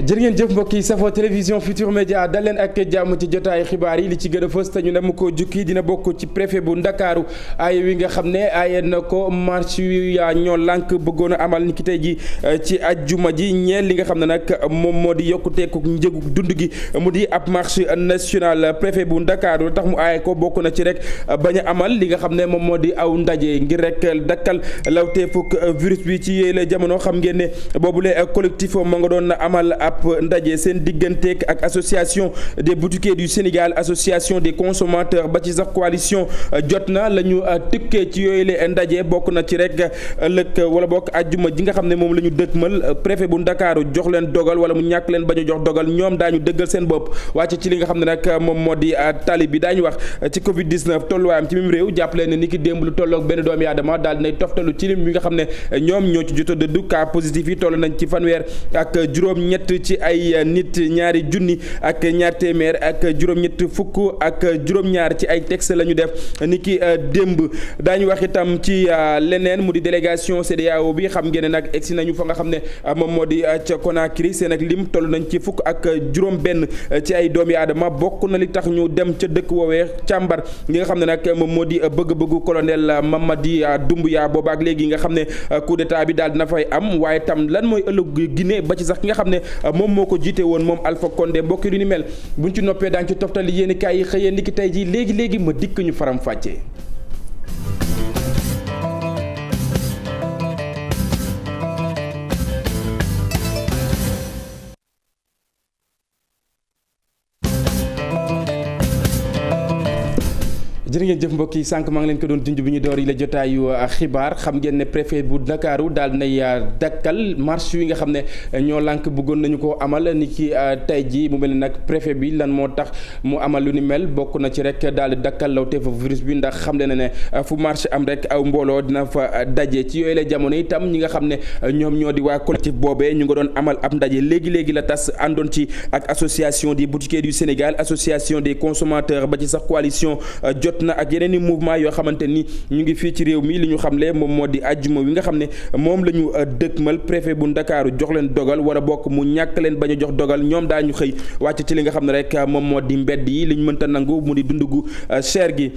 jërë ngeen jëf mbokk yi safoo télévision Futur Média dal leen ak jàmm ci jotaayu xibaar yi li ci gën a fës te ñu ne mu ko jukki dina bokk ci préfet bu Ndakaaru aaye wi nga xam ne aaye na ko marche yu yaa ñoo lànk bëggoon a amal ni ki tey ji ci ajjuma ji ñeel li nga xam ne nag moom moo di yokkuteeku njëgu dund gi mu di ab marche nationale préfet bu Ndakaaru la tax mu aaye ko bokk na ci rek bañ a amal li nga xam ne moom moo di aw ndaje ngir rek dakkal lawteefuk virus bi ci yooyu la jamono xam ngeen ne boobule collectif ma nga doon amal ab ndaje seen digganteeg ak association des boutiquiers du Sénégal association des consommateurs ba ci sax coalition jot na la ñu tëkkee ci yooyu la ndaje bokk na ci rek ëllëg wala bokk ajjuma ji nga xam ne moom la ñu dëkkmal préfet bu Ndakaaru jox leen dogal wala mu ñàkk leen bañ a jox dogal ñoom daañu dëggal seen bopp wàcc ci li nga xam ne nag moom moo di tali bi daañu wax ci Covid 19 tolluwaayam ci mim réew jàpp leen ne ni ki démb lu tolloog benn doomu aadama daal dinay toftalu ci lim bi nga xam ne ñoom ñoo ci jot a dëddu cas positif yi toll nañ ci fanweer ak juróom-ñett ci ay nit ñaari junni ak ñaar téeméer ak juróom-ñett fukk ak juróom-ñaar ci ay texte la ñu def ni ki démb daañu wax itam ci leneen mu di délégation CEDEAO bi xam ngeen ne nag egsi nañu fa nga xam ne moom moo di ca Conakry seen ak lim toll nañ ci fukk ak juróom-benn ci ay doomi aadama bokk na li tax ñu dem ca dëkk woowee càmbar li nga xam ne nag moom moo di bëgg-bëggu colonel Mamadi Doumbouya booba ak léegi nga xam ne coup d'état bi daal dina fay am waaye tam lan mooy ëllëg Guinée ba ci sax ki nga xam ne moom moo ko jiite woon moom Alpha Condé mbokki lu ni mel buñ ci noppee daañu ci toftali yéen kaay yi xëyee ndiki tey ji léegi ma dikk ñu faram fàccee. jërë ngeen jëf mbokk yi sànq maa ngi leen ko doon junj bi ñu door yi la jotaayu xibaar xam ngeen ne préfet bu Ndakaaru daal nay dakkal marche yi nga xam ne ñoo lànk bëggoon nañu ko amal ni ki tey ji mu mel ne nag préfet bi lan moo tax mu amal lu ni mel bokk na ci rek daal di dakkal lawteefu virus bi ndax xam le ne fu marche am rek aw mbooloo dina fa daje ci yooyu la jamono itam ñi nga xam ne ñoom ñoo di waa collectif boobee ñu nga doon amal ab ndaje léegi la tas àndoon ci ak association des boutiquiers du Sénégal association des consommateurs ba ci sax coalition jot na ak yeneen i mouvement yoo xamante ni ñu ngi fii ci réew mi li ñu xamle moom moo di ajjuma wi nga xam ne moom la ñu dëkkmal préfet bu Ndakaaru jox leen dogal wala bokk mu ñàkk leen bañ a jox dogal ñoom daañu xëy wàcc ci li nga xam ne rek moom moo di mbedd yi li ñu mënta nangu mu di dund gu cher gi.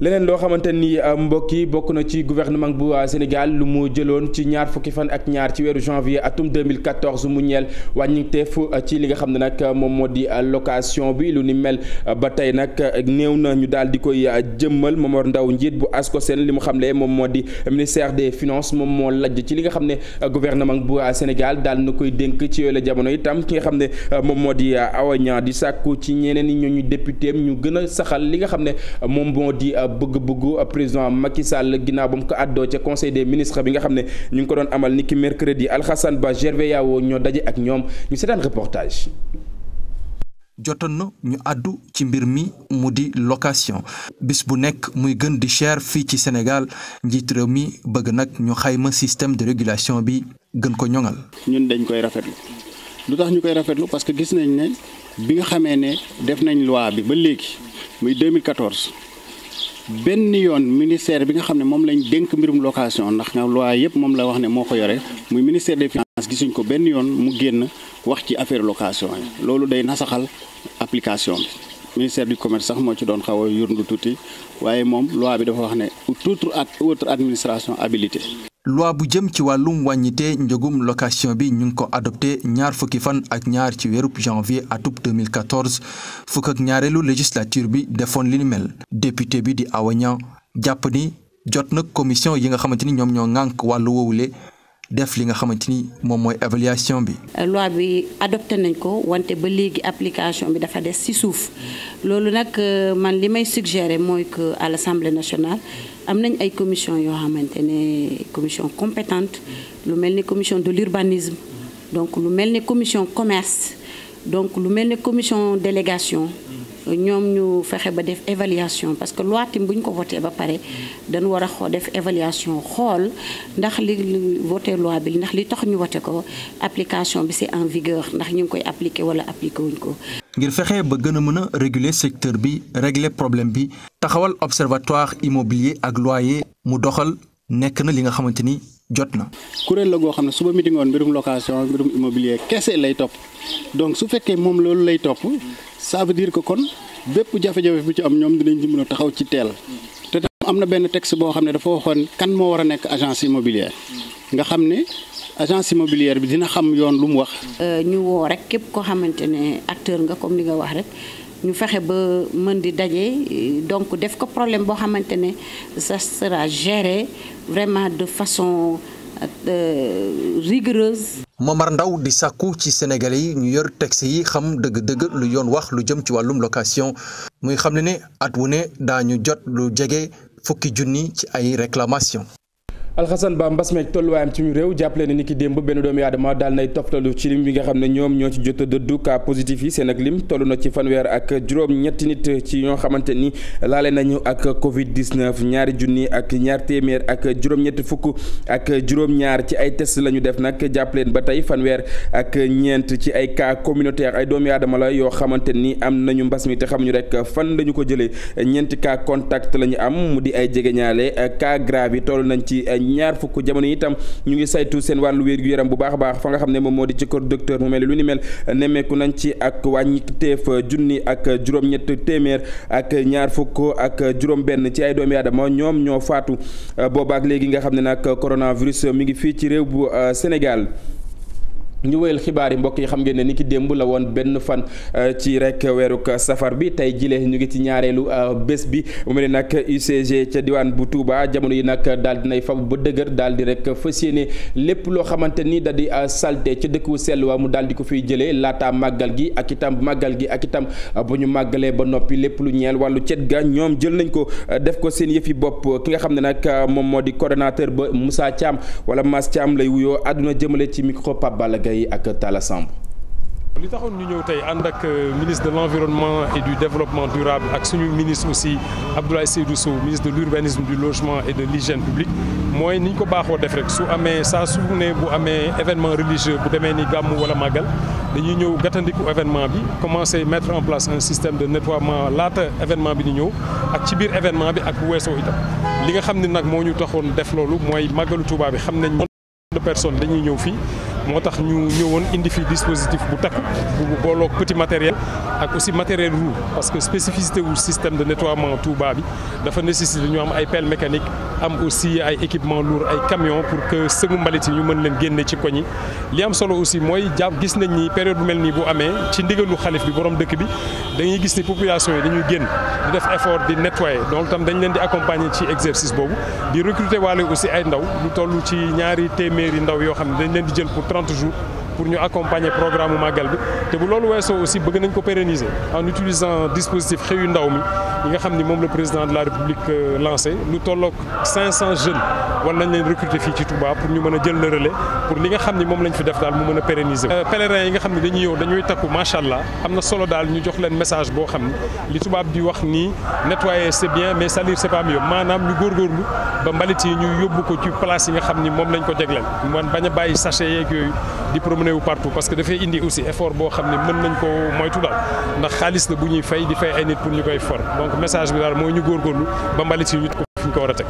leneen loo xamante ni mbokk yi bokk na ci gouvernement bu Sénégal lu mu jëloon ci ñaar fukki fan ak ñaar ci weeru janvier atum 2014 mu ñeel wàññiteef ci li nga xam ne nag moom moo di location bi lu ni mel ba tey nag néew na ñu daal di koy jëmmal Momar Ndao njiit bu ASCOSEN li mu xamle moom moo di ministère des finances moom moo lajj ci li nga xam ne gouvernement bu Sénégal daal na koy dénk ci yooyu la jamono itam ki nga xam ne moom moo di Awa Niang di sàkku ci ñeneen ñi ñooñu député ñu gën a saxal li nga xam ne moom moo di bëgg-bëggu président Macky Sall ginnaaw ba mu ko àddoo ca conseil des ministres bi nga xam ne ñu ngi ko doon amal niki mercredi Alhassane Ba Gervais Yao ñoo daje ak ñoom ñu seetaan reportage. jotoon na ñu àddu ci mbir mi mu di location bis bu nekk muy gën di cher fii ci Sénégal njiit réew mi bëgg nag ñu xayma système de régulation bi gën ko ñoŋal. ñun dañ koy rafetlu lu tax ñu koy rafetlu parce que gis nañ ne bi nga xamee ne def nañ loi bi ba léegi muy 2014. benn yoon ministère bi nga xam ne moom lañ dénk mbirum location ndax nga loi yëpp moom la wax ne moo ko yore muy ministère des finances gisuñ ko benn yoon mu génn wax ci affaire location yi loolu day nasaxal application bi ministère du commerce sax moo ci doon xaw a yurndu tuuti waaye moom loi bi dafa wax ne autre administration habilité. loi bu jëm ci wàllum wàññite njëgum location bi ñu ngi ko adopté ñaar fukki fan ak ñaar ci weerub janvier atub 2014 fukk ak ñaareelu législature bi defoon li ni mel député bi di Awa Niang jàpp ni jot na commission yi nga xamante ni ñoom ñoo ŋànk wàllu woowule def li nga xamante ni moom mooy évaluation bi. loi bi adopté nañ ko wante ba léegi application bi dafa des ci suuf loolu nag man li may suggérer mooy que à l'Assemblée nationale am nañ ay commission yoo xamante ne commission compétente lu mel ni commission de l'urbanisme donc lu mel ni commission commerce donc lu mel ni commission délégation ñoom ñu fexe ba def évaluation parce que loi tim bu ñu ko voté ba pare dañu war a def évaluation xool ndax li voté loi bi ndax li tax ñu voté ko application bi c'est en vigueur ndax ñu ngi koy appliqué wala appliqué wuñ ko. ngir fexe ba gën a mën a réguler secteur bi régler problème bi taxawal observatoire immobilier ak loyer mu doxal nekk na li nga xamante ni jot na. kuréel la goo xam ne suba meeting woon mbirum location mbirum immobilier kese lay topp donc su fekkee moom loolu lay topp ça veut dire que kon bépp jafe-jafe bi ci am ñoom dinañ ci mën a taxaw ci teel te tam am na benn texte boo xam ne dafa waxoon kan moo war a nekk agence immobilière nga xam ne agence immobilière bi dina xam yoon lu mu wax. ñu woo rek képp koo xamante ne acteur nga comme li nga wax rek ñu fexe ba mën di daje donc def ko problème boo xamante ne ça sera géré vraiment de façon rigoureuse. Momar Ndaw di sàkku ci Sénégalais yi ñu yor texte yi xam dëgg-dëgg lu yoon wax lu jëm ci wàllum location muy xam ne at wu ne daañu jot lu jege fukki junni ci ay réclamation. Alxasan Ba mbas meeg tolluwaayam ci mu réew jàppale ne ni ki démb benn doomu aadama daal nay toftalu ci lim bi nga xam ne ñoom ñoo ci jot a dëddu cas positif yi seen ak lim toll na ci fanweer ak juróom-ñetti nit ci ñoo xamante ni laale nañu ak Covid 19 ñaari junni ak ñaar téeméer ak juróom-ñetti fukk ak juróom-ñaar ci ay test la ñu def nag jàppale ba tey fanweer ak ñeent ci ay cas communautaire ay doomu aadama la yoo xamante ni am nañu mbas mi te xamuñu rek fan la ñu ko jëlee ñeenti cas contact la ñu am mu di ay jegeñaale cas grave yi toll nañ ci. ñaar fukk jamono itam ñu ngi saytu seen wàllu wér-gu-yaram bu baax a baax fa nga xam ne moom moo di ci kër docteur mu mel lu ni mel nemmeeku nañ ci ak wàññi teef junni ak juróom-ñett téeméer ak ñaar fukk ak juróom-benn ci ay doomi aadama ñoom ñoo faatu boobaak léegi nga xam ne nag coronavirus mi ngi fii ci réew bu Sénégal. ñu wéyal xibaar yi mbokk yi xam ngeen ne ni ki démb la woon benn fan ci rek weeruk safar bi tey jile ñu ngi ci ñaareelu bés bi mu mel ni nag UCG ca diwaan bu Touba jamono yi nag daal dinay fab ba dëgër daal di rek fas yéene lépp loo xamante ni da di salte ca dëkku sell wa mu daal di ko fiy jëlee laata màggal gi ak itam bu ñu màggalee ba noppi lépp lu ñeel wàllu cet ga ñoom jël nañ ko def ko seen yëfi bopp ki nga xam ne nag moom moo di coordonnateur ba Moussa Thiam wala Mass Thiam lay wuyoo àdduna jëmale ci micro Pape Balla ak Talla Samb. li taxoon ñu ñëw tey ànd ak ministre de l'environnement et du développement durable ak suñu ministre aussi Abdoulaye Seydou Sow ministre de l'urbanisme du logement et de l'hygiène publique mooy ni ñu ko baaxoo def rek su amee saa su ne bu amee événement religieux bu demee ni gàmmu wala màggal dañuy ñëw gàttandiku événement bi commencer mettre en place un système de nettoiement laata événement bi di ñëw ak ci biir événement bi ak bu weesoo itam li nga xam ne nag moo ñu taxoon def loolu mooy màggalu Touba bi xam nañ de personnes dañuy ñëw fii moo tax ñu ñëwoon indi fi dispositif bu takku bu booloog petit matériel ak aussi matériel roue parce que spécificité wu système de nettoiement Touba bi dafa nécessité ñu am ay pelle mécanique am aussi ay équipement lourd ay camion pour que sëngu mbalit yi ñu mën leen génne ci koñ yi li am solo aussi mooy gis nañ ni période bu mel nii bu amee ci ndigalu xalif bi borom dëkk bi dañuy gis ni population yi dañuy génn di def effort di nettoyer donc tam dañ leen di accompagner ci exercice boobu di recruter waale aussi ay ndaw lu toll ci ñaari téeméeri ndaw yoo xam ne dañ leen di jël pour 30 jours pour ñu accompagner programme mu màggal bi te bu loolu weesoo aussi bëgg nañ ko pérenniser en utilisant dispositif xëyu ndaw mi yi nga xam ni moom le président de la République lancé lu tolloog 500 jeunes war nañ leen recruter fii ci Touba pour ñu mën a jël le relais pour li nga xam ni moom lañ fi def daal mu mën a pérenniser pèlerins yi nga xam ne dañuy ñëw dañuy takku macha allah am na solo daal ñu jox leen message boo xam ni li tubaab di wax nii nettoyer c'est bien mais salir c'est pas mieux maanaam ñu góorgóorlu ba mbalit yi ñu yóbbu ko ci place yi nga xam ni moom lañ ko jagleel man bañ a bàyyi sachet yeeg yooyu di promener wu partout parce que dafay indi aussi effort boo xam ne mën nañ ko moytu daal ndax xaalis la bu ñuy fay di fay ay nit pour ñu koy for donc message bi daal mooy ñu góorgóorlu ba mbalit yi ñu ko fi ñu ko war a teg.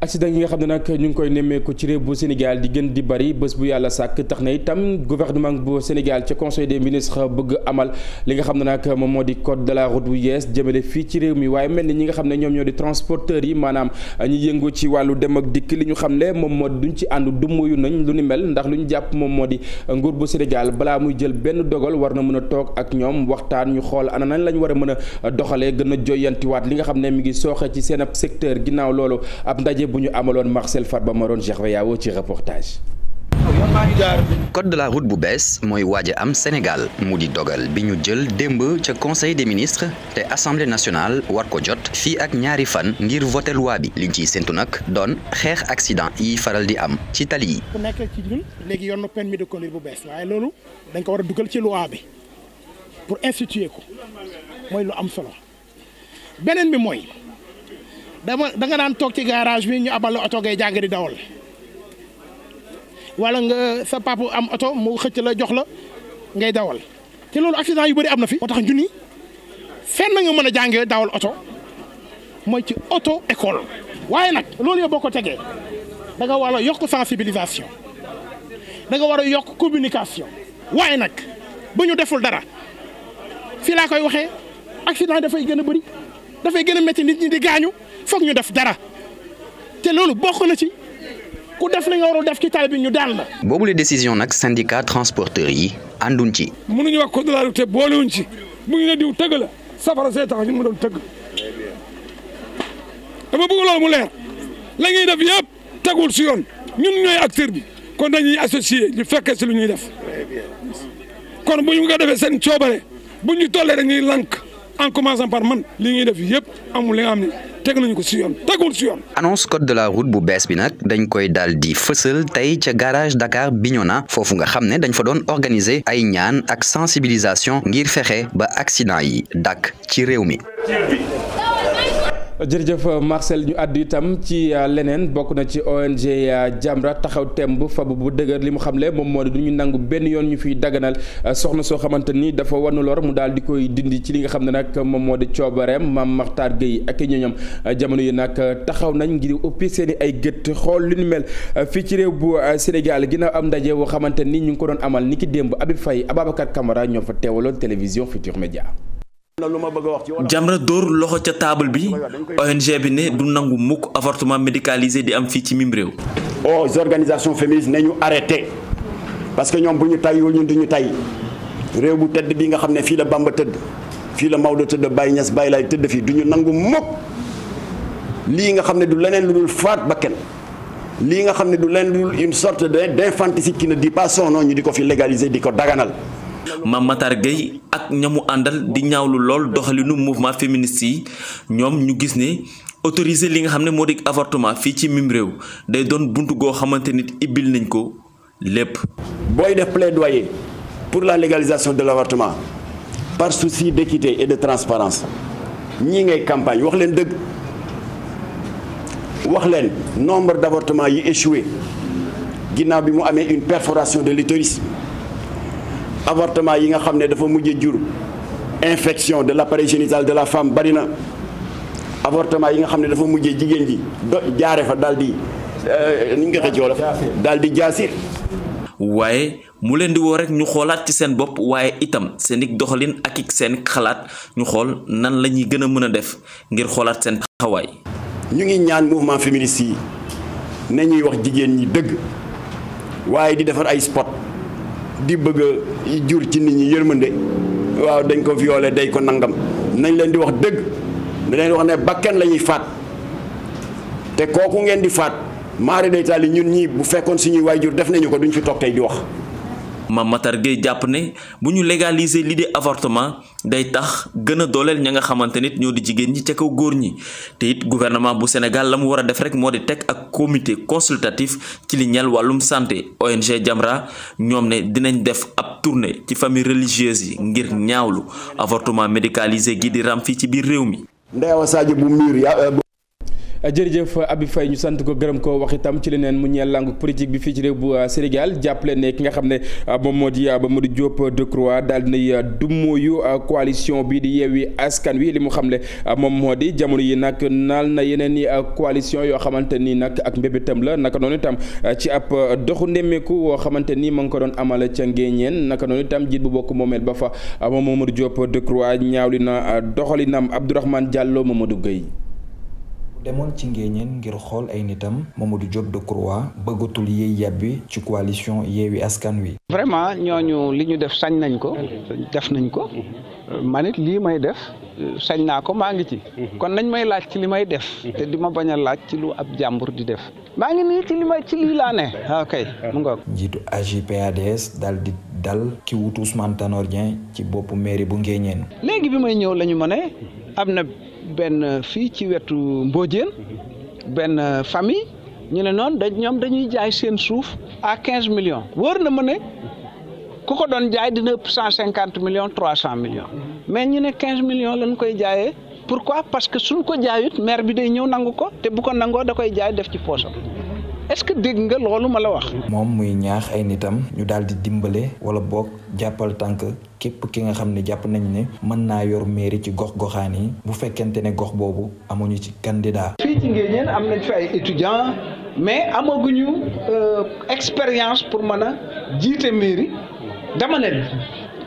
accident yi nga xam ne nag ñu ngi koy nemmeeku ci réew bu Sénégal di gën di bari bés bu yàlla sàkk tax na itam gouvernement bu Sénégal ca conseil des ministres bëgg amal li nga xam ne nag moom moo di code de la route bu yees jëmale fii ci réew mi waaye mel ni ñi nga xam ne ñoom ñoo di transporteurs yi maanaam ñi yëngu ci wàllu dem ak dikk li ñu xam ne moom moo di duñ ci ànd dummuyu nañ lu ni mel ndax lu ñu jàpp moom moo di nguur bu Sénégal balaa muy jël benn dogal war na mën a toog ak ñoom waxtaan ñu xool ana nañ lañ war a mën a doxalee gën a joyantiwaat li nga xam ne mi ngi sooxe ci seen ab secteur ginnaaw loolu ab ndaje bu ñu amaloon Marcel Farba Maron Gervais ci reportage. code de la route bu bees mooy waaj a am Sénégal mu di dogal bi ñu jël démb ca conseil des ministres te assemblée nationale war ko jot fii ak ñaari fan ngir voter loi bi liñ ciy séntu nag doon xeex accident yi faral di am ci tali yi. ku nekk ci ñun léegi yor na permis de conduire bu bees waaye loolu dañ ko war a dugal ci loi bi pour instituer ko mooy lu am solo beneen bi mooy. da nga daan toog ci garage bi ñu abal la oto ngay jàng di dawal wala nga sa papa am oto mu xëcc la jox la ngay dawal te loolu accident yu bëri am na fi. moo tax ñu ni fenn nga mën a jàngee dawal oto mooy ci auto école waaye nag loolu yow boo ko tegee da nga war a yokk sensibilisation da nga war a yokk communication waaye nag bu ñu deful dara fii laa koy waxee accident dafay gën a bëri dafay gën a métti nit ñi di gaañu foog ñu def dara te loolu bokk na ci ku def li nga war a def ci tali bi ñu daan la. boobu la décision nag syndicat transporteurs yi ànduñ ci. mënuñu wax code de la route te boolewuñ ci bu ñu ne diw tëgg la safara see tax ñu mu doon tëgg dama bëgg loolu mu leer la ñuy def yëpp tegul si yoon ñun ñooy acteur bi kon dañuy associé ñu fekkee si lu ñuy def kon bu ñu ko defee seen coobare bu ñu tollee rek ñuy lank en commençant par man li ñuy def yëpp amul li nga xam ne teg nañu ko si yoon tegul si yoon. annonce code de la route bu bees bi nag dañ koy daal di fësal tey ca garage Dakar Bignona foofu nga xam ne dañ fa doon organiser ay ñaan ak sensibilisation ngir fexe ba accident yi dakk ci réew mi. jërëjëf Marcel ñu àddu itam ci leneen bokk na ci ONG Jamra taxaw temb fabu bu dëgër li mu xamle moom moo di du ñu nangu benn yoon ñu fiy daganal soxna soo xamante ni dafa wanu lor mu daal di koy dindi ci li nga xam ne nag moom moo di coobareem Mame Makhtar Gueye ak ñoñam jamono yi nag taxaw nañ ngir uppi seen i ay gët xool lu ñu mel fii ci réew bu Sénégal ginnaaw am ndaje woo xamante ni ñu ngi ko doon amal ni ki démb Habib Faye Ababacar Camara ñoo fa teewaloon télévision Futurs Médias. Jamra dóor loxo ca table bi ONG bi ne du nangu mukk avortement médicalisé di am fii ci mim réew. aux organisations féministes nañu arrêté parce que ñoom bu ñu tayyul ñun duñu tay réew bu tëdd bi nga xam ne fii la Bamba tëdd fii la Maodo tëdd Baye Niass Baye Laye tëdd fii du ñu nangu mukk lii nga xam ne du leneen lu dul faat bakkan lii nga xam ne du leneen lu dul une sorte d'infanticide qui ne dit pas son nom ñu di ko fi légaliser di ko daganal. Mame Makhtar Gueye ak ñamu àndal di ñaawlu lool doxalinu mouvement féministe yi ñoom ñu gis ne autoriser li nga xam ne moo di avortement fii ci mim réew day doon buntu goo xamante nit ibbil nañ ko lépp. booy def plaidoyer pour la légalisation de l'avortement par souci d'équité et de transparence ñii ngay campagne wax leen dëgg wax leen nombre d'avortements yi échoué ginnaaw bi mu amee une perforation de l'utérus. avortement yi nga xam ne dafa mujj jur infection de l'appareil génital de la femme bari na avortement yi nga xam ne dafa mujj jigéen ji jaare fa daal di ni nga xëccoo la daal di jaasir. waaye mu leen di woo rek ñu xoolaat ci seen bopp waaye itam seen i doxalin ak i seen xalaat ñu xool nan la ñuy gën a mën a def ngir xoolaat seen taxawaay. ñu ngi ñaan mouvement féministe yi na ñuy wax jigéen ñi dëgg waaye di defar ay spot. di bëgg a jur ci nit ñi yërmande waaw dañ ko violé day ko nangam nañ leen di wax dëgg da leen wax ne bakken la ñuy faat te kooku ngeen di faat maari day taali ñun ñii bu fekkoon suñuy waajur def nañu ko duñ fi toog tey di wax. Mame Makhtar Gueye jàpp ne bu ñu légaliser lii di avortement day tax gën a dooleel ña nga xamante nit ñoo di jigéen ñi ca kaw góor ñi te it gouvernement bu Sénégal la mu war a def rek moo di teg ak comité consultatif ci li ñeel wàllum santé. ONG Jamra ñoom ne dinañ def ab tournée ci famille religieuse yi ngir ñaawlu avortement médicalisé gi di ram fii ci biir réew mi. Ndeyawa Sadio bu mur jërëjëf Habib Faye ñu sant ko gërëm ko wax itam ci leneen mu ñeel langue politique bi fii ci réew bu Sénégal jàppale ne ki nga xam ne moom moo di Mamadou Diop Decroix daal dinay dummóoyu coalition bi di Yewwi Askan Wi li mu xam ne moom moo di jamono yi nag naal na yeneen i coalition yoo xamante ni nag ak mbébétam la naka noonu itam ci ab doxu ndemmeeku woo xamante ni ma ngi ko doon amal ca Ngéeñeen naka noonu itam jiit bu bokk moomeel ba fa moom Mamadou Diop Decroix ñaawli na doxalinam Abdourahmane Diallo Mamadou Gueye demoon ci Ngéeñeen ngir xool ay nitam Mamadou Diop Decroix bëggatul yéey yàbbi ci coalition Yewwi Askan Wi. vraiment ñooñu li ñu def sañ nañ ko def nañ ko man it lii may def sañ naa ko maa ngi ci kon nañ may laaj ci li may def te di ma bañ a laaj ci lu ab jàmbur di def maa ngi nii ci lii laa ne ok mu ngoog. njiitu AJ/PADS daal di dal ki wutu Ousmane Tanor Dieng ci boppu mairie bu Ngéeñeen. léegi bi may ñëw la ñu ma ne am na benn fii ci wetu Mbodiène benn famille ñu ne noonu ñoom dañuy jaay seen suuf à 15 millions wóor na ma ne ku ko doon jaay dina ëpp 150 millions 300 millions mais ñu ne 15 millions lañ koy jaayee pourquoi parce que suñ ko jaayut maire bi day ñëw nangu ko te bu ko nangoo da koy jaay def ci poosam est-ce que dégg nga loolu ma la wax. moom muy ñaax ay nitam ñu daal di dimbale wala boog jàppal tànk képp ki nga xam ne jàpp nañ ne mën naa yor mairie ci gox-goxaan yi bu fekkente ne gox boobu amuñu ci candidat. fii ci Ngéeñeen am nañ fi ay étudiants mais amaguñu expérience pour mën a jiite mairie dama ne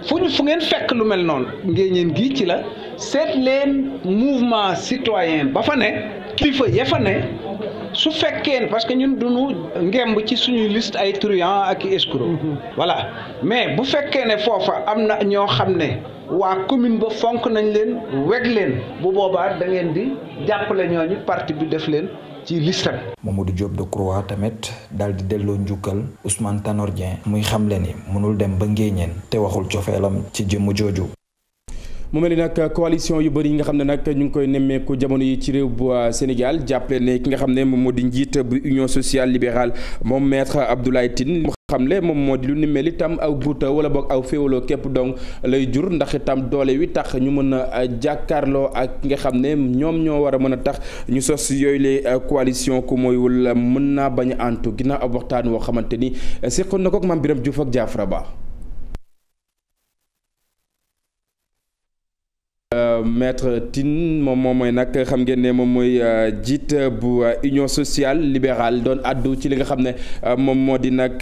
fu ngeen fekk lu mel noonu ngeen gi ci la seet leen mouvement citoyen ba fa ne kilifa ya fa ne su fekkee parce que ñun duñu ngemb ci suñuy liste ay truand ak escroc voilà mais bu fekkee ne foofa am na ñoo xam ne waa commune ba fonk nañ leen weg leen bu boobaa da ngeen di jàppale ñooñu parti bi def leen ci liste bi. Mamadou Diop Decroix tamit daal di delloo njukkal Ousmane Tanor Dieng muy xamle ni mënul dem ba ngéeñeen te waxul cofeelam ci jëmm jooju. mu mel ni nag coalition yu bëri yi nga xam ne nag ñu ngi koy nemmeeku jamono yi ci réew bu Sénégal jàppale ne ki nga xam ne moom moo di njiit bu Union sociale libérale moom maître Abdoulaye Tine mu xamle moom moo di lu ni mel itam aw guuta wala boog aw féewaloo képp donc lay jur ndax itam doole wi tax ñu mën a jàkkaarloo ak ki nga xam ne ñoom ñoo war a mën a tax ñu sos yooyu les coalition ku mooywul mën naa bañ a antu ginnaaw ab waxtaan woo xamante ni seqoon na ko ak Mame Birame Diouf ak Diafra Ba. Maître Tine moom mooy nag xam ngeen ne moom mooy jiit bu Union sociale libérale doon addu ci li nga xam ne moom moo di nag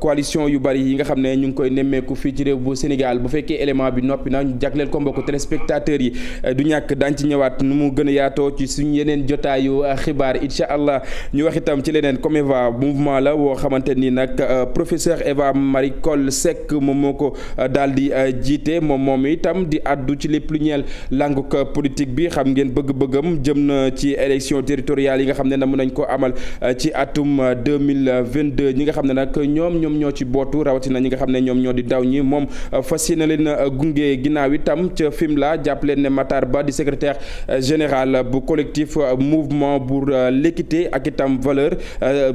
coalition yu bari yi nga xam ne ñu ngi koy nemmeeku fii ci réew bu Sénégal bu fekkee élément bi noppi na ñu jagleel ko mbokku téléspectateurs yi du ñàkk daañ ci ñëwaat nu mu gën a yaatoo ci suñu yeneen jotaayu xibaar incha allah ñu wax itam ci leneen Comeva mouvement la woo xamante ni nag professeur Eva Marie Coll Seck moom moo ko daal di jiite moom itam di addu ci lépp lu ñeel langue politique bi xam ngeen bëgg-bëggam jëm na ci élection territoriale yi nga xam ne na mën nañ ko amal ci atum 2022 ñi nga xam ne nag ñoom ñoo ci bootu rawatina ñi nga xam ne ñoom ñoo di daw ñi moom fas yéene leen gunge ginnaaw itam ca Fimela jàpp leen ne Matar Ba di secrétaire général bu collectif mouvement pour l'équité ak itam valeur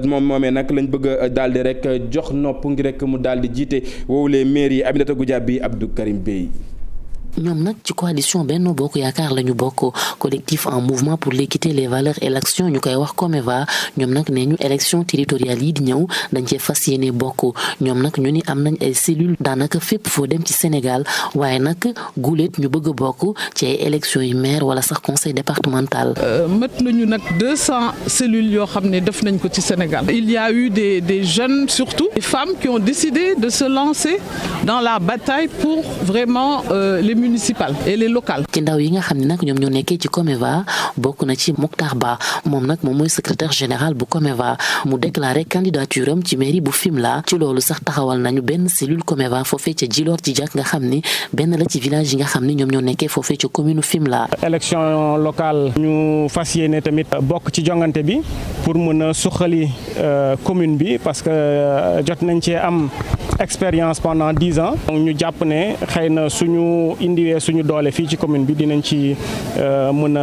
moomee nag lañ bëgg daal di rek jox nopp ngir rek mu daal di jiite woowulee maire yi Aminata Goudiaby Abdou Karim Bey. ñoom nag ci coalition Benno Bokk Yaakaar la ñu bokk collectif en mouvement pour l'équité les valeurs et l'action ñu koy wax Comeva ñoom nag nee ñu élection territoriale yi di ñëw dañ cee fas yéene bokk ñoom nag ñu ni am nañ ay cellules daanaka fépp foo dem ci Sénégal waaye nag guléet ñu bëgg a bokk ci ay élections yu maire wala sax conseil départemental. mët nañu nag 200 cellules yoo xam ne def nañ ko ci Sénégal. Il y a eu des jeunes surtout des femmes qui ont décidé de se lancer dans la bataille pour vraiment les municipales et les locales. ci ndaw yi nga xam ne nag ñoom ñoo nekkee ci Comeva bokk na ci Mokhtar Ba moom nag moom mooy secrétaire général bu Comeva mu déclaré candidature am ci mairie bu Fimela ci loolu sax taxawal nañu benn cellule Comeva foofee ca Djilor Djidiack nga xam ni benn la ci village yi nga xam ni ñoom ñoo nekkee foofee ca commune Fimela. élection locale ñu fas yéene tamit bokk ci jongante bi pour mën a suqali commune bi parce que jot nañ cee am expérience pendant 10 ans ñu jàpp ne xëy na suñu indiwee suñu doole fii ci commune bi dinañ ci mën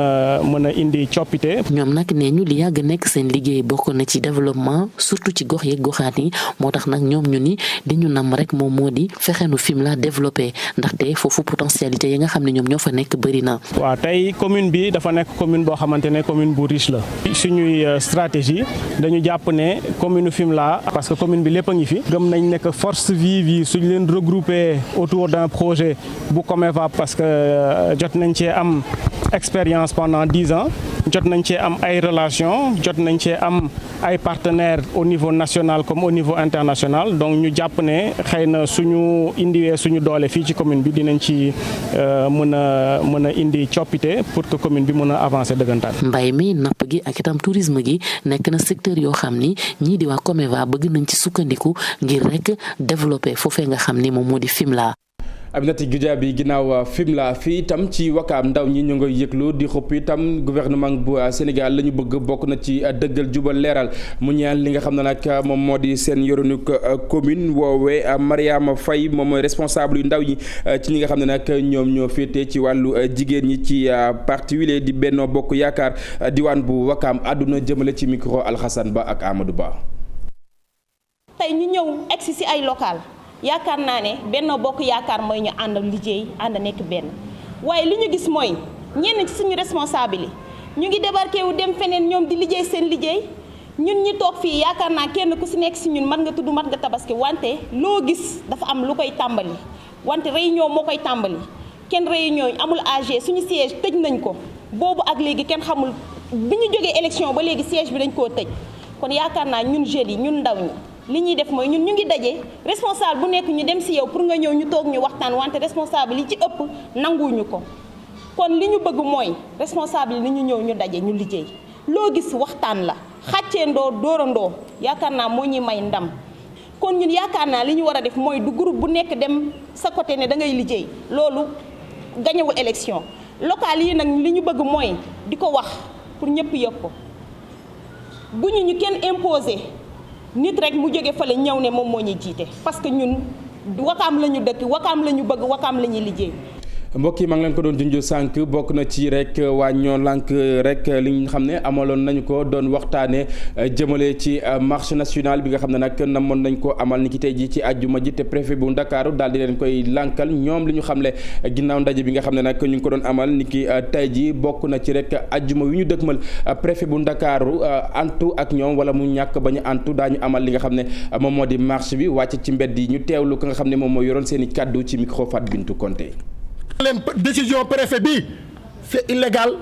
a indi coppite. ñoom nag nee ñu li yàgg nekk seen liggéey bokk na ci développement surtout ci gox yeeg goxaat yi moo tax nag ñoom ñu ni di ñu nam rek moom moo di fexe nu Fimela développé ndaxte foofu potentialité yi nga xam ne ñoom ñoo fa nekk bëri na. waaw tey commune bi dafa nekk commune boo xamante ne commune bu riche la. suñuy stratégie dañu jàpp ne commune Fimela parce que commune bi lépp a ngi fi gëm nañ ne que force vive yi suñ leen regroupé autour d'un projet bu Comeva parce que jot nañ cee am expérience pendant 10 ans jot nañ cee am ay relations jot nañ cee am ay partenaires au niveau national comme au niveau international donc ñu jàpp ne xëy na suñu indiwee suñu doole fii ci commune bi dinañ ci mën a indi coppite pour que commune bi mën a avancer dëggantaan. mbay mi napp gi ak itam tourisme gi nekk na secteur yoo xam ni ñii di waa Comeva bëgg nañ ci sukkandiku ngir rek développer foofee nga xam ni moom moo di Fimela. Aminata Goudiaby Fimela fii itam ci Wakaam ndaw ñi ñu ngay yëglu di xupp itam gouvernement bu Sénégal la ñu bëgg bokk na ci dëggal jubal leeral mu ñeel li nga xam ne nag moom moo di seen yoronu commune woowee Mariama Faye moom mooy responsable yu ndaw ñi ci ñi nga xam ne nag ñoom ñoo féete ci wàllu jigéen ñi ci parti wile di Benno Bokk Yaakaar diwaan bu Wakaam àdduna jëmale ci micro Alxasan Ba ak Amadou Ba. tey ñu ñëw egsi si ay local yaakaar naa ne Benno Bokk Yaakaar mooy ñu ànd liggéey ànd nekk benn waaye li ñu gis mooy ñenn ci suñu responsable yi ñu ngi débarqué wu dem feneen ñoom di liggéey seen liggéey ñun ñi toog fii yaakaar naa kenn ku si nekk si ñun mat nga tudd mat nga tabaski wante loo gis dafa am lu koy tàmbali wante réunion moo koy tàmbali kenn réunion amul AG suñu siège tëj nañ ko boobu ak léegi kenn xamul bi ñu jógee élection ba léegi siège bi dañ koo tëj kon yaakaar naa ñun jeunes yi ñun ndaw ñi li ñuy def mooy ñun ñu ngi daje responsable bu nekk ñu dem ci yow pour nga ñëw ñu toog ñu waxtaan wante responsable yi ci ëpp nanguwuñu ko kon li ñu bëgg mooy responsable yi ñu ñëw ñu daje ñu liggéey loo gis waxtaan la xàcceendoo dóorandoo yaakaar naa moo ñuy may ndam kon ñun yaakaar naa li ñu war a def mooy du groupe bu nekk dem sa côté ne da ngay liggéey loolu gañewul élection locale yi nag li ñu bëgg mooy di ko wax pour ñëpp yëg ko bu ñu kenn imposé nit rek mu jóge fale ñëw ne moom moo ñuy jiite parce que ñun Wakaam la ñu dëkk Wakaam la ñu bëgg Wakaam la ñuy liggéey. mbokk yi maa ngi leen ko doon junj sànq bokk na ci rek waa ñoo lànk rek li nga xam ne amaloon nañu ko doon waxtaanee jëmale ci marche nationale bi nga xam ne nag namoon nañ ko amal ni ki tey jii ci àjjuma ji te préfet bu Ndakaaru daal di leen koy lànkal ñoom li ñu xamle ginnaaw ndaje bi nga xam ne nag ñu ngi ko doon amal ni ki tey jii bokk na ci rek àjjuma wi ñu dëkkmal préfet bu Ndakaaru antu ak ñoom wala mu ñàkk bañ a antu daañu amal li nga xam ne moom moo di marche bi wàcc ci mbedd yi ñu teewlu ko nga xam ne moom moo yoroon seen i kàddu ci micro Fat Bintou Konté. leen décision préfet bi c'est illégal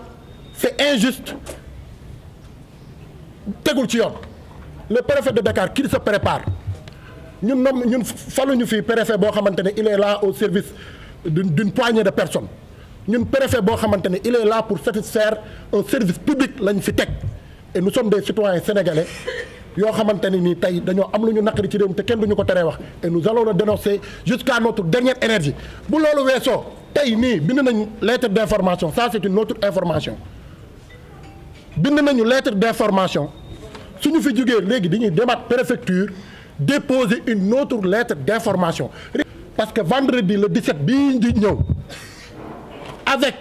c'est injuste tegul ci yoon le préfet de Dakar qu'il se prépare ñun faluñu fii préfet boo xamante ne il est là au service d'une poignée de personnes ñun préfet boo xamante ne il est là pour satisfaire un service public lañ fi teg et nous sommes des citoyens sénégalais yoo xamante ne nii tey dañoo am lu ñu naqari ci réew mi te kenn duñu ko teree wax et nous allons le dénoncer jusqu'à notre dernière énergie bu loolu weesoo tey nii bind nañu lettre d'information ça c'est une autre information bind nañu lettre d'information suñu fi jógee léegi dañuy demaat préfecture déposer une autre lettre d'information parce que vendredi le 17 bii di ñëw avec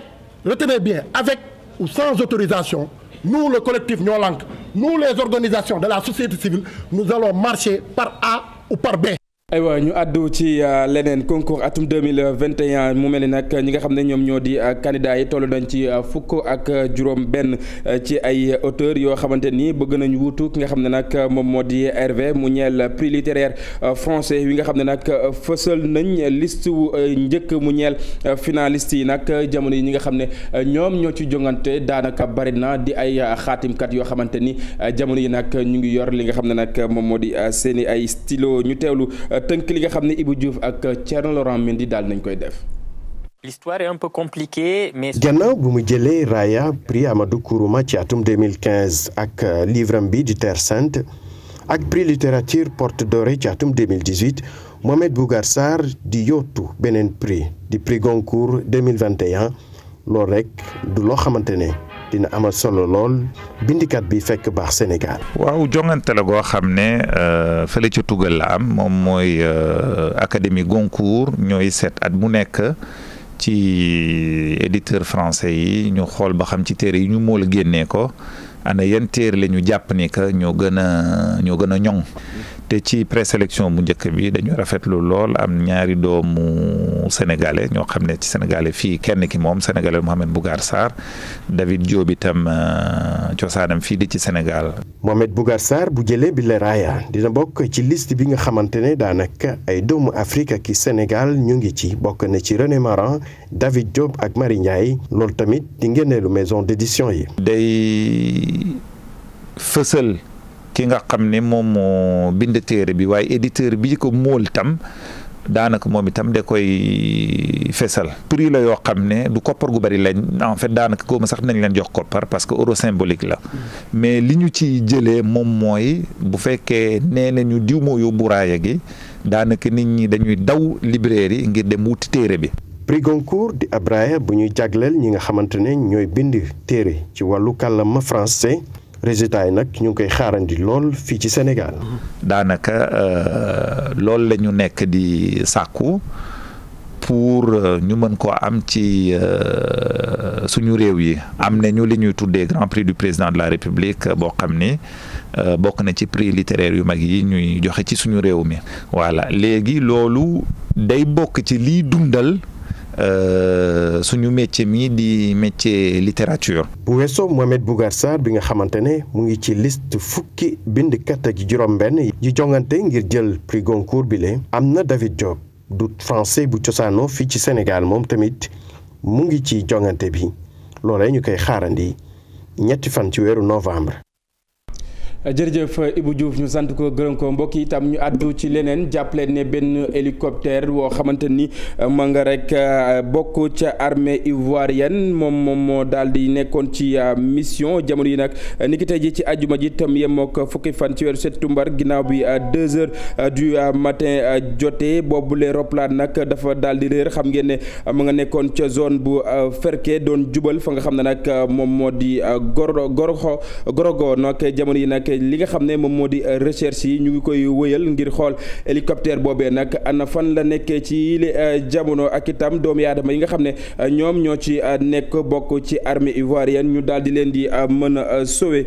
retenez bien avec ou sans autorisation nous le collectif Ñoo Lank nous les organisations de la société civile nous allons marcher par A ou par B. aywa ñu àddu ci leneen concours atum 2021 mu mel ni nag ñi nga xam ne ñoom ñoo di candidats yi toll nañ ci fukk ak juróom benn ci ay auteurs yoo xamante ni bëgg nañu wuutu ki nga xam ne nag moom moo di Hervé mu ñeel prix littéraire français wi nga xam ne nag fësal nañ liste wu njëkk mu ñeel finaliste yi nag jamono yi ñi nga xam ne ñoom ñoo ci jongante daanaka bari na di ay xaatimkat yoo xamante ni jamono yi nag ñu ngi yor li nga xam ne nag moom moo di seeni ay stylo ñu teewlu tënk li nga xam ne Ibou Diouf ak Thierno Laurent Mendy daal nañ koy def. L'histoire est un peu compliquée mais. gannaaw bu mu jëlee raaya prix Amadou Kourouma ci atum 2015 ak livram bi di Terre Sainte ak prix littérature Porte Dorée ci atum 2018 Mohamed Bougar Sarr di yóotu beneen prix di prix Goncourt 2021 loolu rek du loo xamante ne dina amal solo lool bindikat bi fekk baax Sénégal. waaw jongante la goo xam ne fële ca Tugal la am moom mooy académie Goncourt ñooy seet at mu nekk ci éditeur français yi ñu xool ba xam ci téere yi ñu mool génnee ko ana yan téere la ñu jàpp ni que ñoo gën a ñoŋ te ci présélection bu njëkk bi dañu rafetlu lool am ñaari doomu sénégalais ñoo xam ne ci sénégalais fii kenn ki moom sénégalais Mohamed Bougar Sarr David Diop itam cosaanam fii di ci Sénégal. Mohamed Bougar Sarr bu jëlee bi la raaya dina bokk ci liste bi nga xamante ne daanaka ay doomu Afrique ak Sénégal ñu ngi ci bokk na ci René Maran David Diop ak Marie Ndiaye loolu tamit di ngénneelu maison d'édition yi. day fësal ki nga xam ne moom moo bind téere bi waaye éditeur bi ko mool tam daanaka moom itam da koy fesal prix la yoo xam ne du koppar gu bari lañ en fait daanaka góoma sax nañ leen jox koppar parce que euro symbolique la mais li ñu ci jëlee moom mooy bu fekkee nee nañu diw moo yóbbu raaya gi daanaka nit ñi dañuy daw librairie ngir dem wuti téere bi. prix Goncourt di ab raaya bu ñuy jagleel ñi nga xamante ne ñooy bind téere ci wàllu kàllaama français. résultat yi nag ñu ngi koy xaarandi lool fii ci Sénégal. daanaka loolu la ñu nekk di sàkku pour ñu mën koo am ci suñu réew yi am nañu li ñuy tuddee grand prix du président de la République boo xam ni bokk na ci prix littéraire yu mag yi ñuy joxe ci suñu réew mi. voilà léegi loolu day bokk ci liy dundal. suñu métier mi di métier littérature. bu weesoo Mohamed Bougar Sarr bi nga xamante ne mu ngi ci liste fukki bindkat ak juróom-benn yi jongante ngir jël prix Goncourt bi le am na David Diop du français bu cosaanoo fii ci Sénégal moom tamit mu ngi ci jongante bi loolee ñu koy xaarandi ñetti fan ci weeru novembre. jërëjëf Ibou Diouf ñu sant ko gërëm ko mbokk yi itam ñu àddu ci leneen jàppale ne benn hélicoptère woo xamante ni ma nga rek bokk ca armée ivoirienne moom moo daal di nekkoon ci mission jamono yi nag ni ki tey ji ci àjjuma ji itam yemook fukki fan ci weeru septembre ginnaaw bi 2 heures du matin jotee boobule roplaan nag dafa daal di réer xam ngeen ne ma nga nekkoon ca zone bu Ferke doon jubal fa nga xam ne nag moom moo di Gorogo nag jamono yi nag li nga xam ne moom moo di recherche yi ñu ngi koy wëyal ngir xool hélicoptère boobee nag ana fan la nekkee ci jamono ak itam doomu aadama yi nga xam ne ñoom ñoo ci nekk bokk ci armée ivoirienne ñu daal di leen di mën a sauver.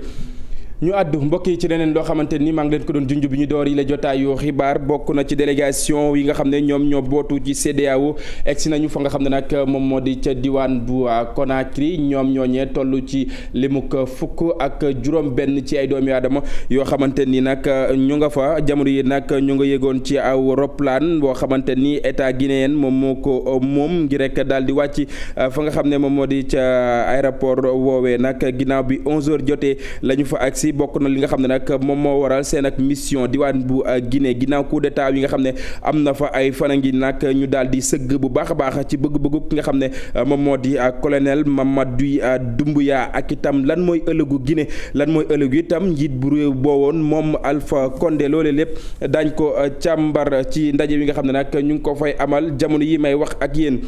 ñu àddu mbokk yi ci leneen loo xamante ni maa ngi leen ko doon junj bi ñu door yi la jotaayu xibaar bokk na ci délégation yi nga xam ne ñoom ñoo bootu ci CEDEAO egsi nañu fa nga xam ne nag moom moo di ca diwaan bu Conakry ñoom ñooñee toll ci limuk fukk ak juróom-benn ci ay doomi aadama yoo xamante ni nag ñu nga fa jamono yi nag ñu nga yëgoon ci aw roplaan boo xamante ni état guinéen moom moo ko moom ngir rek daal di wàcc fa nga xam ne moom moo di ca aéroport woowee nag ginnaaw bi 11h jotee la ñu fa agsi bokk na li nga xam ne nag moom moo waral seen ak mission diwaan bu Guinée ginnaaw coup d'état yi nga xam ne am na fa ay fan a ngi nag ñu daal di sëgg bu baax a baax ci bëgg-bëggu ki nga xam ne moom moo di colonel Mamadou Doumbouya ak itam lan mooy ëllëgu Guinée lan mooy ëllëgu itam njiit bu réew boowoon moom Alpha Condé loole lépp daañ ko càmbar ci ndaje wi nga xam ne nag ñu ngi ko fay amal jamono yi may wax ak yéen.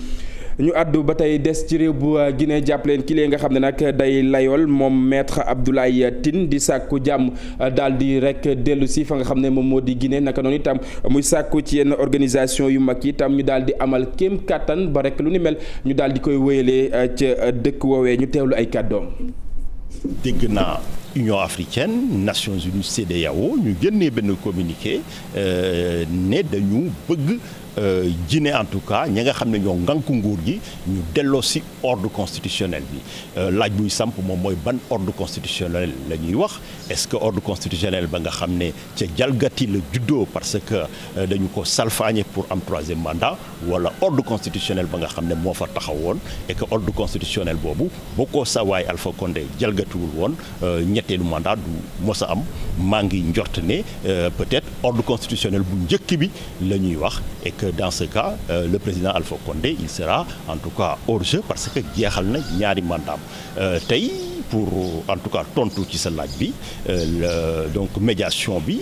ñu àddu ba tey des ci réew bu Guinée jàppaleen ki lee nga xam ne nag day layool moom maître Abdoulaye Tine di sàkku jàmm daal di rek dellu si fa nga xam ne moom moo di Guinée naka noonu itam muy sàkku ci yenn organisation yu mag yi itam ñu daal di amal kéem kàttan ba rek lu ni mel ñu daal di koy wéyalee ca dëkk woowee ñu teewlu ay kàddoom. dégg naa Union africaine Nations Unies CEDEAO ñu génnee benn communiqué ne dañu bëgg Guinée en tout cas ñi nga xam ne ñoo ngànku nguur gi ñu delloo si ordre constitutionnel bi laaj buy samp moom mooy ban ordre constitutionnel la ñuy wax est-ce que ordre constitutionnel ba nga xam ne ca jalgati la juddoo parce que dañu ko salfaañe pour am 3e mandat wala ordre constitutionnel ba nga xam ne moo fa taxawoon et que ordre constitutionnel boobu boo ko sawaay Alpha Condé jalgatiwul woon ñetteelu mandat du mos a am maa ngi njort ne peut-être ordre constitutionnel bu njëkk bi la ñuy wax et que dans ce cas le président Alpha Condé il sera en tout cas hors jeu parce que jeexal na ñaari mandat tey pour en tout cas tontu ci sa laaj bi donc médiation bi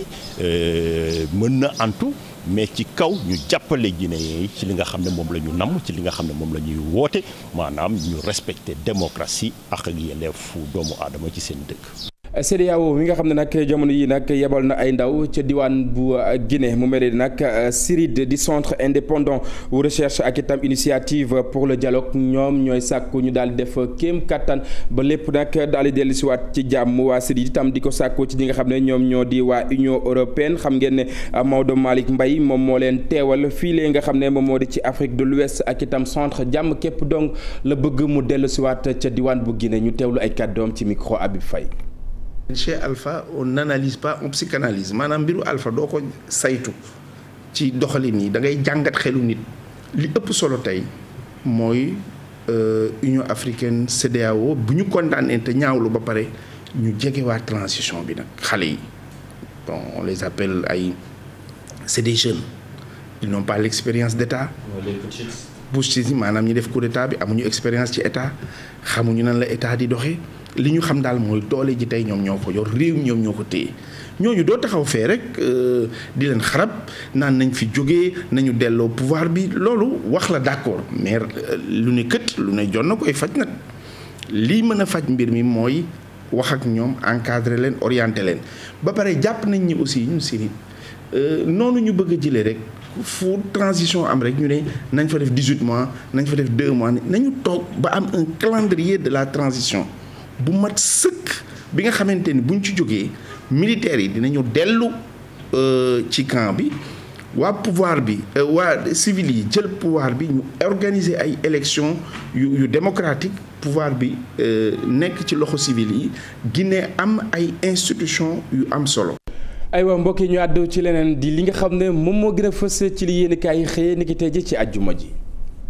mën na antu mais ci kaw ñu jàppale Guinéen yi ci li nga xam ne moom la ñu namm ci li nga xam ne moom la ñuy woote maanaam ñu respecter démocratie ak yelleefu doomu aadama ci seen dëkk. CEDEAO mi nga xam ne nag jamono yi nag yebal na ay ndaw ca diwaan bu Guinée mu mel ni nag CIRID di centre indépendant wu recherche ak itam initiative pour le dialogue ñoom ñooy sàkku ñu daal di def kéem kattan ba lépp nag daal di dellusiwaat ci jàmm waa CIRID itam di ko sàkku ci ñi nga xam ne ñoom ñoo di waa Union européenne xam ngeen ne Maodo Malick Mbaye moom moo leen teewal fii lee nga xam ne moom moo di ci Afrique de l'Ouest ak itam centre jàmm képp donc la bëgg mu dellusiwaat ca diwaan bu Guinée ñu teewlu ay kàddoom ci micro Habib Faye. Chez Alpha on n'analyse pas on psychanalyse maanaam mbiru Alpha doo ko saytu ci doxalin yi da ngay jàngat xelu nit li ëpp solo tey mooy Union africaine CEDEAO bu ñu condamné te ñaawlu ba pare ñu jegewaat transition bi nag xale yi bon on les appelle ay c'est des jeunes ils n'ont pas l'expérience d'État. Bush maanaam ñi def coup d'état bi amuñu expérience ci état xamuñu nan la état di doxee. li ñu xam daal mooy doole ji tey ñoom ñoo ko yor réew ñoom ñoo ko téye ñooñu doo taxaw fee rek di leen xarab naan nañ fi jógee nañu delloo pouvoir bi loolu wax la d'accord mais lu ne kët lu ne jon na koy faj nag lii mën a faj mbir mi mooy wax ak ñoom encadrer leen orienter leen ba pare jàpp nañ ñi aussi ñun Syrie noonu ñu bëgg a jëlee rek fu transition am rek ñu ne nañ fa def 18 mois nañ fa def 2 mois nañu toog ba am un calendrier de la transition bu mat sëkk bi nga xamante ni buñ ci jógee militaires yi dinañu dellu ci camp bi waa pouvoir bi waa civil yi jël pouvoir bi ñu organiser ay élections yu démocratique pouvoir bi nekk ci loxo civil yi Guinée am ay institutions yu am solo. aywa mbokk yi ñu àddu ci leneen di li nga xam ne moom moo gën a fës ci li yéen kaay yi xëyee ni ki tey ji ci àjjuma ji.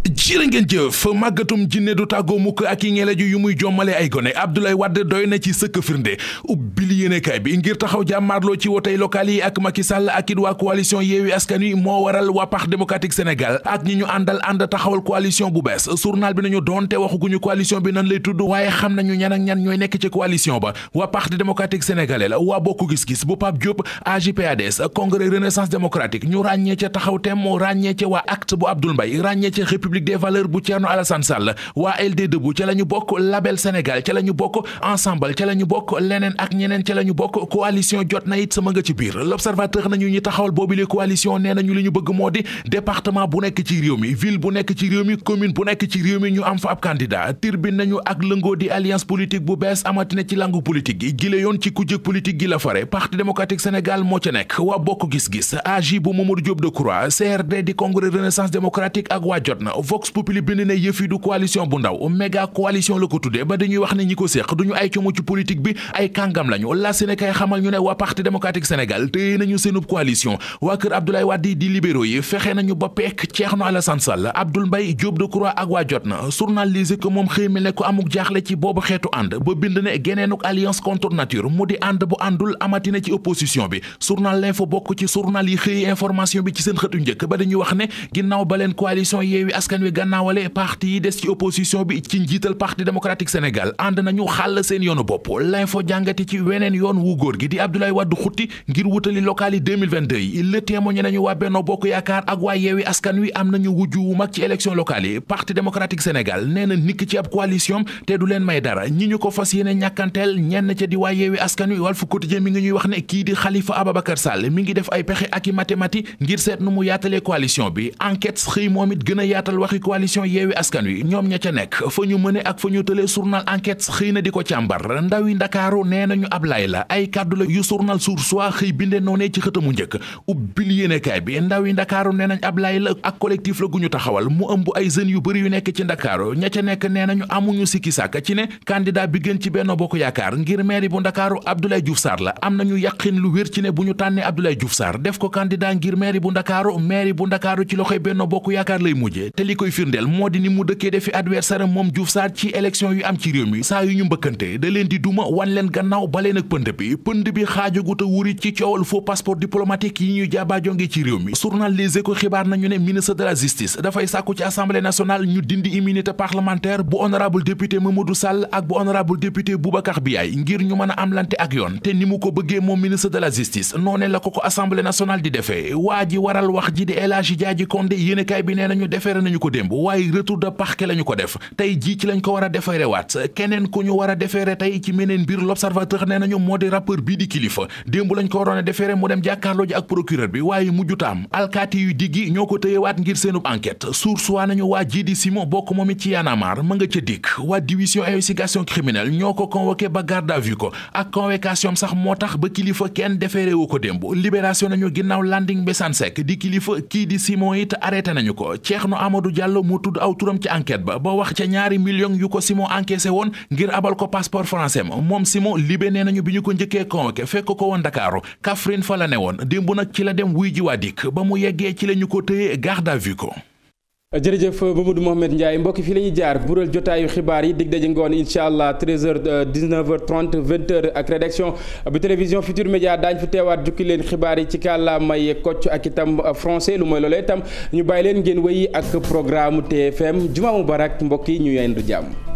jërë ngeen jëf màggatum jinne du tàggoo mukk ak i ngelaju yu muy jommale ay gone Abdoulaye Wade doy na ci sëkk firnde ubbil yéenekaay bi ngir taxaw jàmmaarloo ci wotey local yi ak Macky Sall ak it waa coalition Yewwi Askan Wi moo waral waa Parti démocratique Sénégal ak ñi ñu àndal ànd taxawal coalition bu bees journal bi nañu doonte waxuguñu coalition bi nan lay tudd waaye xam nañu ñan ak ñan ñooy nekk ci coalition ba waa Parti démocratique sénégalais la waa Bokk Gis-Gis bu Pape Diop AJ/PADS Congrès Renaissance démocratique ñu ràññee ca taxaw tem moo ràññee ca waa Acte bu Abdoul Mbaye ràññee ca République des valeurs bu Thierno Alassane Sall waa LD Debout ca la ñu bokk Label Sénégal ca la ñu bokk Ensemble ca la ñu bokk leneen ak ñeneen ca la ñu bokk coalition jot na it sama nga ci biir L'Observateur nañu ñi taxawal boobile coalition nee nañu li ñu bëgg moo di département bu nekk ci réew mi ville bu nekk ci réew mi commune bu nekk ci réew mi ñu am fa ab candidat Tribune nañu ak lëngoo di alliance politique bu bees amatina ci langu politique gi gile yoon ci kujjëg politique gi la fare Parti démocratique Sénégal moo ca nekk waa Bokk Gis-Gis AJ bu Mamadou Diop Decroix CRD di Congrès Renaissance démocratique ak waa jot na Vox Populi bind ne yëf yi du coalition bu ndaw méga coalition la ko tuddee ba dañuy wax ne ñi ko séq duñu ay como ci politique bi ay kàngam lañu la Sénégal xamal ñu ne waa Parti démocratique Sénégal téye nañu seenub coalition waa kër Abdoulaye Wade di libéraux yi fexe nañu ba pekk Thierno Alassane Sall Abdoul Mbaye Diop Decroix ak waa jot na journalisé ko moom xëy mel ne ko amuk jaaxle ci boobu xeetu ànd ba bind ne geneenuk alliance contre nature mu di ànd bu àndul amatina ci opposition bi journal L'Info bokk ci journal yi xëy information bi ci seen xëtu njëkk ba dañuy wax ne ginnaaw ba leen coalition Yewwi Askan Wi gannaawale parti yi des ci opposition bi ci njiital Parti démocratique Sénégal ànd nañu xàll seen yoonu bopp L'Info jàngati ci weneen yoon wu góor gi di Abdoulaye Wade xutti ngir wutali local yi 2022 yi Le Témoin nañu waa Benno Bokk Yaakaar ak waa Yewwi Askan Wi am nañu wujju wu mag ci élection locale yi Parti démocratique Sénégal nee na nikk ci ab coalition te du leen may dara ñi ñu ko fas yéene ñàkkanteel ñenn ca di waa Yewwi Askan Wi Walf Quotidien mi ngi ñuy wax ne kii di Khalifa Ababacar Sall mi ngi def ay pexe ak i mathématiques ngir seet nu mu yaatalee coalition bi enquête xëy moom it gën a yaatal waxi coalition Yewwi Askan Wi ñoom ña ca nekk fa ñu mëne ak fa ñu tëlee journal enquête xëy na di ko càmbar ndawi Ndakaaru nee nañu ab lay la ay kàddu la yu journal Source A xëy binde noonee ci xëtamu njëkk ubbil yéenekaay bi ndawi Ndakaaru nee nañ ab lay la ak collectif la gu ñu taxawal mu ëmb ay jeunes yu bëri yu nekk ci Ndakaaru ña ca nekk nee nañu amuñu sikki sàkk ci ne candidat bi gën ci Benno Bokk Yaakaar ngir mairie bu Ndakaaru Abdoulaye Diouf Sarr la am nañu yàqin lu wér ci ne bu ñu tànnee Abdoulaye Diouf Sarr def ko candidat ngir mairie bu Ndakaaru ci loxoy Benno Bokk Yaakaar lay mujjee te li koy firndeel moo di ni mu dëkkee defi adversaire moom Diouf Sarr ci élection yu am ci réew mi saa yu ñu mbëkkante da leen di duma wan leen gannaaw ba leen ak pënd bi xaajagut a wuri ci coowal faux passeport diplomatique yi ñuy jaabaajonge ci réew mi journal Les Échos xibaar nañu ne ministre de la justice dafay sàkku ci assemblée nationale ñu dindi immunité parlementaire bu honorable député Mamadou Sall ak bu honorable député Boubacar Biaye ngir ñu mën a amlante ak yoon te ni mu ko bëggee moom ministre de la justice noonee la ko assemblée nationale di defee waa ji waral wax ji di El Hadji Diadji Condé yéenekaay bi nee nañu defeere nañu ko démb waaye retour de parquet lañu ko def tey jii ci lañ ko war a defeere waat keneen ku ñu war a defeere tey ci meneen mbir L'Observateur nee nañu moo di rappeur bii di Kilifeu démb lañ ko waroon a defeere mu dem jàkkaarloo ji ak procureur bi waaye mujjutaam alkaati yu diggi ñoo ko tëyewaat ngir seenub enquête source waa nañu waa ji di Simon bokk moom it ci Y'en a marre ma nga ca dikk waa division investigation criminelle ñoo ko convoqué ba garde à vue ko ak convocation sax moo tax ba Kilifeu kenn defeere wu ko démb libération nañu ginnaaw landing Bessane Seck di Kilifeu kii di Simon it arrêté nañu ko Cheikhno Amadou Diallo mu tudd aw turam ci enquête ba wax ca ñaari millions yu ko Simon encaissé woon ngir abal ko passeport français moom Simon libé nee nañu bi ñu ko njëkkee convoqué fekk ko woon Dakaaru Kaffrine fa la ne woon démb nag ci la dem wuy ji waa dikk ba mu yeggee ci la ñu ko tëye garde à vue ko. jërëjëf Mamadou Mohamed Ndiaye mbokki fii la ñuy jaar bural jotaayu xibaar yi dig daje ngoon incha allah 13h 19h30 20h ak rédaction bu télévision Futur Média daañu fi teewaat jukki leen xibaar yi ci kàllaamay kocc ak itam français lu mooy loolee itam ñu bàyyi leen ngeen wéy ak programme TFM juma mubarak mbokk yi ñu yendu jàmm.